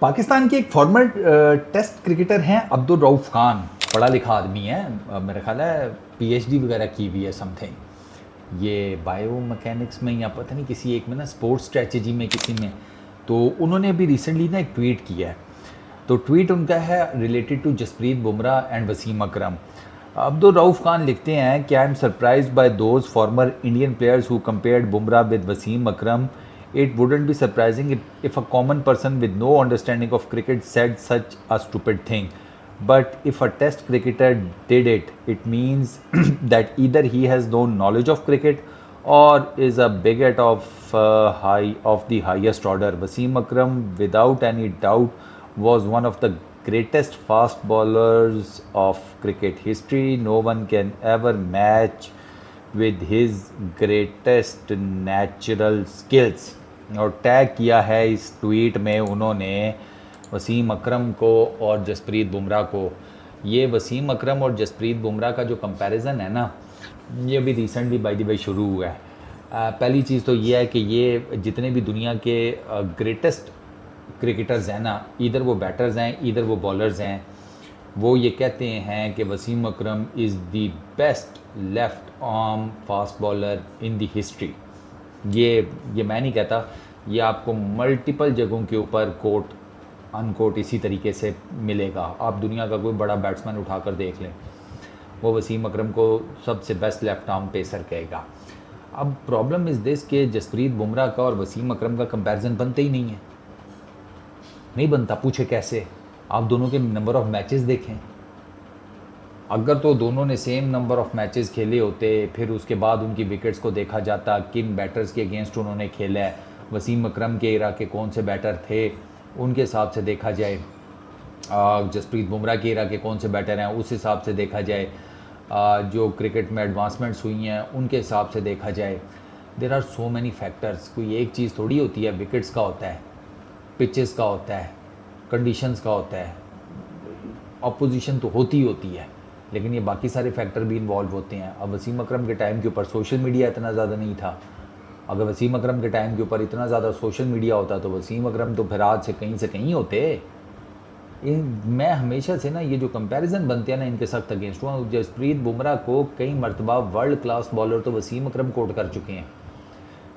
पाकिस्तान के एक farmer test cricketer हैं अब्दुल रऊफ खान। पढ़ा लिखा आदमी है, मेरा ख्याल है पीएचडी वगैरह की हुई है समथिंग, ये बायो मैकेनिक्स में या पता नहीं किसी एक में ना, स्पोर्ट्स स्ट्रेटजी में किसी में। तो उन्होंने अभी रिसेंटली ना एक ट्वीट किया है। तो ट्वीट उनका है related to Jasprit Bumrah and Wasim Akram. Abdul Rauf Khan लिखते हैं कि I am surprise by those former Indian players who compared Bumrah with Wasim Akram. It wouldn't be surprising if a common person with no understanding of cricket said such a stupid thing. But if a test cricketer did it, it means that either he has no knowledge of cricket or is a bigot of the highest order. Wasim Akram, without any doubt, was one of the greatest fast bowlers of cricket history. No one can ever match with his greatest natural skills. और tag किया है इस tweet में उन्होंने वसीम अकरम को और जसप्रीत बुमराह को। ये वसीम अकरम और जसप्रीत बुमराह का जो कंपैरिजन है ना, ये अभी रिसेंटली बाय द वे शुरू हुआ है। पहली चीज़ तो ये है कि ये जितने भी दुनिया के ग्रेटेस्ट क्रिकेटर्स हैं ना, इधर वो बैटर्स हैं इधर वो बॉलर्स हैं, वो ये कहते हैं कि Wasim Akram is the best left arm fast bowler in the history. ये मैं नहीं कहता, ये आपको मल्टीपल जगहों के ऊपर कोट अनकोट इसी तरीके से मिलेगा। आप दुनिया का कोई बड़ा बैट्समैन उठाकर देख लें, वो वसीम अकरम को सबसे बेस्ट लेफ्ट आर्म पेसर कहेगा। अब प्रॉब्लम इज़ दिस कि जसप्रीत बुमराह का और वसीम अकरम का कंपैरिजन बनते ही नहीं है, नहीं बनता। पूछे कैसे? आप दोनों के नंबर ऑफ़ मैचेस देखें। अगर तो दोनों ने सेम नंबर ऑफ़ मैचेस खेले होते, फिर उसके बाद उनकी विकेट्स को देखा जाता, किन बैटर्स के अगेंस्ट उन्होंने खेला है, वसीम अकरम के इरा के कौन से बैटर थे उनके हिसाब से देखा जाए, जसप्रीत बुमराह के इरा के कौन से बैटर हैं उस हिसाब से देखा जाए, जो क्रिकेट में एडवांसमेंट्स हुई हैं उनके हिसाब से देखा जाए। There are so many factors. कोई एक चीज़ थोड़ी होती है, विकेट्स का होता है, पिचेस का होता है, कंडीशंस का होता है, अपोजिशन तो होती है, लेकिन ये बाकी सारे फैक्टर भी इन्वॉल्व होते हैं। अब वसीम अकरम के टाइम के ऊपर सोशल मीडिया इतना ज़्यादा नहीं था। अगर वसीम अकरम के टाइम के ऊपर इतना ज़्यादा सोशल मीडिया होता तो वसीम अकरम तो फिर आज से कहीं होते। मैं हमेशा से ना ये जो कंपैरिजन बनते हैं ना, इनके सख्त अगेंस्ट हुआ। जसप्रीत बुमराह को कई मरतबा वर्ल्ड क्लास बॉलर तो वसीम अकरम कोट कर चुके हैं।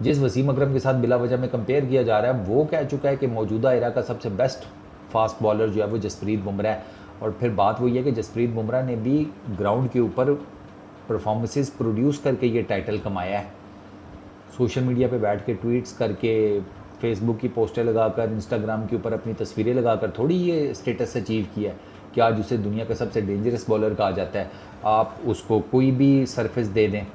जिस वसीम अकरम के साथ बिला वजह में कंपेयर किया जा रहा है, वो कह चुका है कि मौजूदा एरा का सबसे बेस्ट फास्ट बॉलर जो है वो जसप्रीत बुमराह है। और फिर बात वही है कि जसप्रीत बुमराह ने भी ग्राउंड के ऊपर परफॉर्मेंसेस प्रोड्यूस करके ये टाइटल कमाया है। सोशल मीडिया पे बैठ के ट्वीट्स करके, फेसबुक की पोस्टें लगाकर, इंस्टाग्राम के ऊपर अपनी तस्वीरें लगाकर थोड़ी ये स्टेटस अचीव किया है कि आज उसे दुनिया का सबसे डेंजरस बॉलर कहा जाता है। आप उसको कोई भी सरफेस दे दें,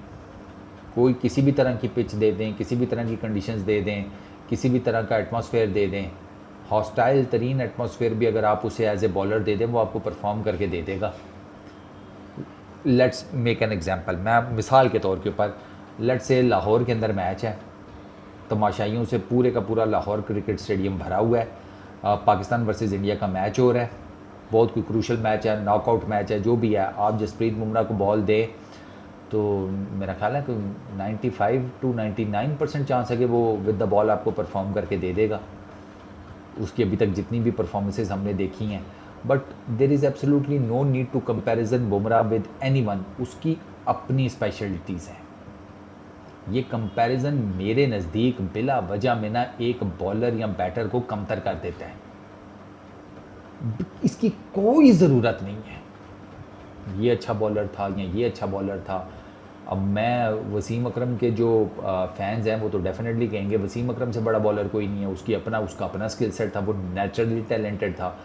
कोई किसी भी तरह की पिच दे दें, किसी भी तरह की कंडीशंस दे दें, किसी भी तरह का एटमॉस्फेयर दे दें, हॉस्टाइल तरीन एटमॉस्फेयर भी अगर आप उसे एज ए बॉलर दे दें, वो आपको परफॉर्म करके दे देगा। Let's make an example. मैं मिसाल के तौर के ऊपर, लेट्स से लाहौर के अंदर मैच है, तमाशाइयों से पूरे का पूरा लाहौर क्रिकेट स्टेडियम भरा हुआ है, पाकिस्तान वर्सेस इंडिया का मैच हो रहा है, बहुत कोई क्रूशल मैच है, नॉकआउट मैच है, जो भी है। आप जसप्रीत बुमराह को बॉल दे तो मेरा ख्याल है कि 95 to 99% चांस है कि वो विद द बॉल आपको परफॉर्म करके दे देगा, उसकी अभी तक जितनी भी परफॉर्मेंसेज हमने देखी हैं। But there is absolutely no need to comparison Bumrah with anyone. उसकी अपनी स्पेशलिटीज़ हैं। ये कंपैरिजन मेरे नज़दीक बिला वजह में ना एक बॉलर या बैटर को कमतर कर देता है। इसकी कोई ज़रूरत नहीं है, ये अच्छा बॉलर था या ये अच्छा बॉलर था। अब मैं वसीम अकरम के जो फैंस हैं वो तो डेफिनेटली कहेंगे वसीम अकरम से बड़ा बॉलर कोई नहीं है, उसका अपना स्किल सेट था, वो नेचुरली टैलेंटेड था।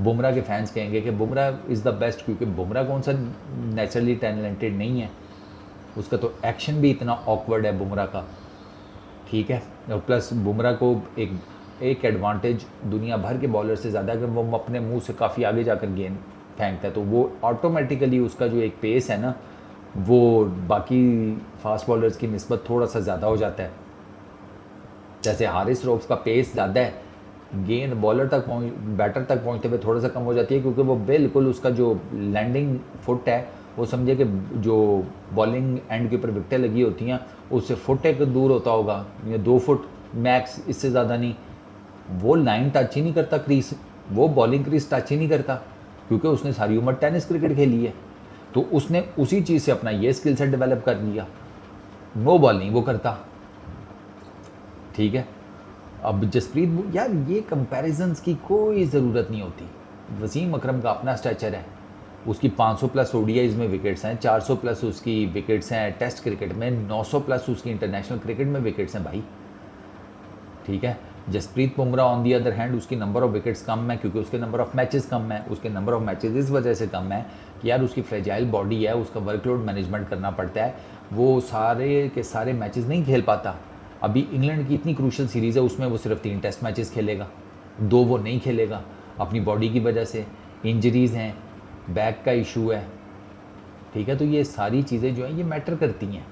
बुमराह के फैंस कहेंगे कि बुमराह इज़ द बेस्ट, क्योंकि बुमराह कौन सा नेचुरली टैलेंटेड नहीं है, उसका तो एक्शन भी इतना ऑकवर्ड है बुमराह का, ठीक है। और प्लस बुमराह को एक एडवांटेज दुनिया भर के बॉलर से ज़्यादा, अगर वो अपने मुंह से काफ़ी आगे जाकर गेंद फेंकता है तो वो ऑटोमेटिकली उसका जो एक पेस है ना, वो बाकी फास्ट बॉलर्स की निस्बत थोड़ा सा ज़्यादा हो जाता है। जैसे हारिस रऊफ का पेस ज़्यादा है, गेंद बैटर तक पहुंचते हुए थोड़ा सा कम हो जाती है, क्योंकि वो बिल्कुल उसका जो लैंडिंग फुट है वो समझे कि जो बॉलिंग एंड के ऊपर विकेटें लगी होती हैं उससे फुट एक दूर होता होगा, या 2 फुट मैक्स, इससे ज़्यादा नहीं। वो लाइन टच ही नहीं करता क्रीज वो बॉलिंग क्रीज टच ही नहीं करता, क्योंकि उसने सारी उम्र टेनिस क्रिकेट खेली है, तो उसने उसी चीज़ से अपना ये स्किल सेट डेवलप कर लिया। नो बॉल नहीं वो करता, ठीक है। अब जसप्रीत यार, ये कंपैरिजंस की कोई ज़रूरत नहीं होती। वसीम अकरम का अपना स्ट्रेचर है, उसकी 500 प्लस ओडीआईज में विकेट्स हैं, 400 प्लस उसकी विकेट्स हैं टेस्ट क्रिकेट में, 900 प्लस उसकी इंटरनेशनल क्रिकेट में विकेट्स हैं भाई, ठीक है। Jasprit Bumrah on the other hand, उसकी नंबर ऑफ विकेट्स कम है क्योंकि उसके नंबर ऑफ मैचेस कम है। उसके नंबर ऑफ मैचेस इस वजह से कम है कि यार उसकी फ्रेजाइल बॉडी है, उसका वर्कलोड मैनेजमेंट करना पड़ता है, वो सारे के सारे मैचेस नहीं खेल पाता। अभी इंग्लैंड की इतनी क्रूशल सीरीज़ है, उसमें वो सिर्फ 3 टेस्ट मैचेस खेलेगा, 2 वो नहीं खेलेगा अपनी बॉडी की वजह से, इंजरीज़ हैं, बैक का इशू है, ठीक है। तो ये सारी चीज़ें जो हैं ये मैटर करती हैं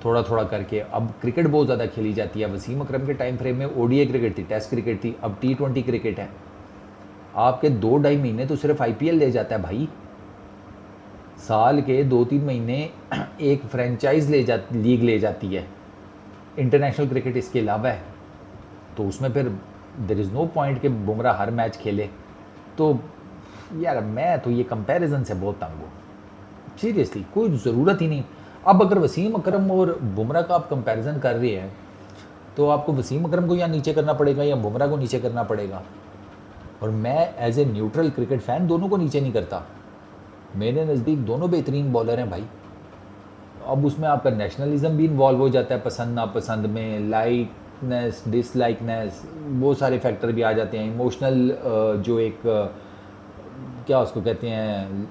थोड़ा थोड़ा करके। अब क्रिकेट बहुत ज़्यादा खेली जाती है। वसीम अकरम के टाइम फ्रेम में ओडीआई क्रिकेट थी, टेस्ट क्रिकेट थी, अब T20 क्रिकेट है। आपके 2-2.5 महीने तो सिर्फ IPL ले जाता है भाई, साल के 2-3 महीने एक फ्रेंचाइज लीग ले जाती है, इंटरनेशनल क्रिकेट इसके अलावा है। तो उसमें फिर देयर इज़ नो पॉइंट कि बुमराह हर मैच खेले। तो यार मैं तो ये कंपैरिजन से बहुत तंग हूँ, सीरियसली कोई ज़रूरत ही नहीं। अब अगर वसीम अकरम और बुमराह का आप कंपैरिजन कर रहे हैं तो आपको वसीम अकरम को या नीचे करना पड़ेगा या बुमराह को नीचे करना पड़ेगा। और मैं as a neutral cricket fan दोनों को नीचे नहीं करता, मेरे नज़दीक दोनों बेहतरीन बॉलर हैं भाई। अब उसमें आपका नेशनलिज्म भी इन्वॉल्व हो जाता है, पसंद नापसंद में, लाइकनेस डिसलाइकनेस, वो सारे फैक्टर भी आ जाते हैं। इमोशनल जो एक क्या उसको कहते हैं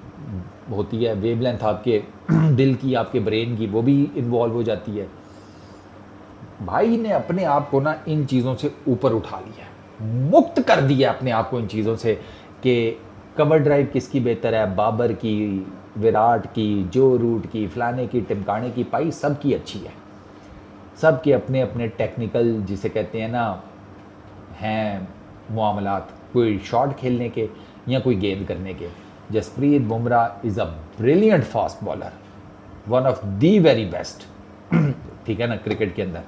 होती है वेवलेंथ आपके दिल की, आपके ब्रेन की, वो भी इन्वॉल्व हो जाती है। भाई ने अपने आप को ना इन चीज़ों से ऊपर उठा लिया, मुक्त कर दिया अपने आप को इन चीज़ों से कि कवर ड्राइव किसकी बेहतर है, बाबर की, विराट की, जो रूट की, फलाने की, टिमकाने की, पाई सब की अच्छी है। सब के अपने अपने टेक्निकल जिसे कहते हैं ना हैं मामलात, कोई शॉट खेलने के या कोई गेंद करने के। Jasprit Bumrah is a brilliant fast bowler, one of the very best, ठीक है ना क्रिकेट के अंदर।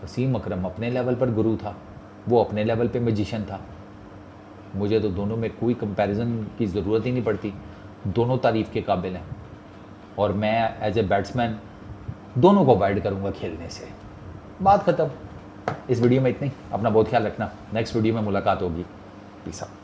वसीम अकरम अपने लेवल पर गुरु था, वो अपने लेवल पे मैजिशियन था। मुझे तो दोनों में कोई कंपैरिजन की ज़रूरत ही नहीं पड़ती, दोनों तारीफ़ के काबिल हैं। और मैं एज ए बैट्समैन दोनों को अवॉइड करूँगा खेलने से। बात ख़त्म। इस वीडियो में इतना ही। अपना बहुत ख्याल रखना, नेक्स्ट वीडियो में मुलाकात होगी। Peace out.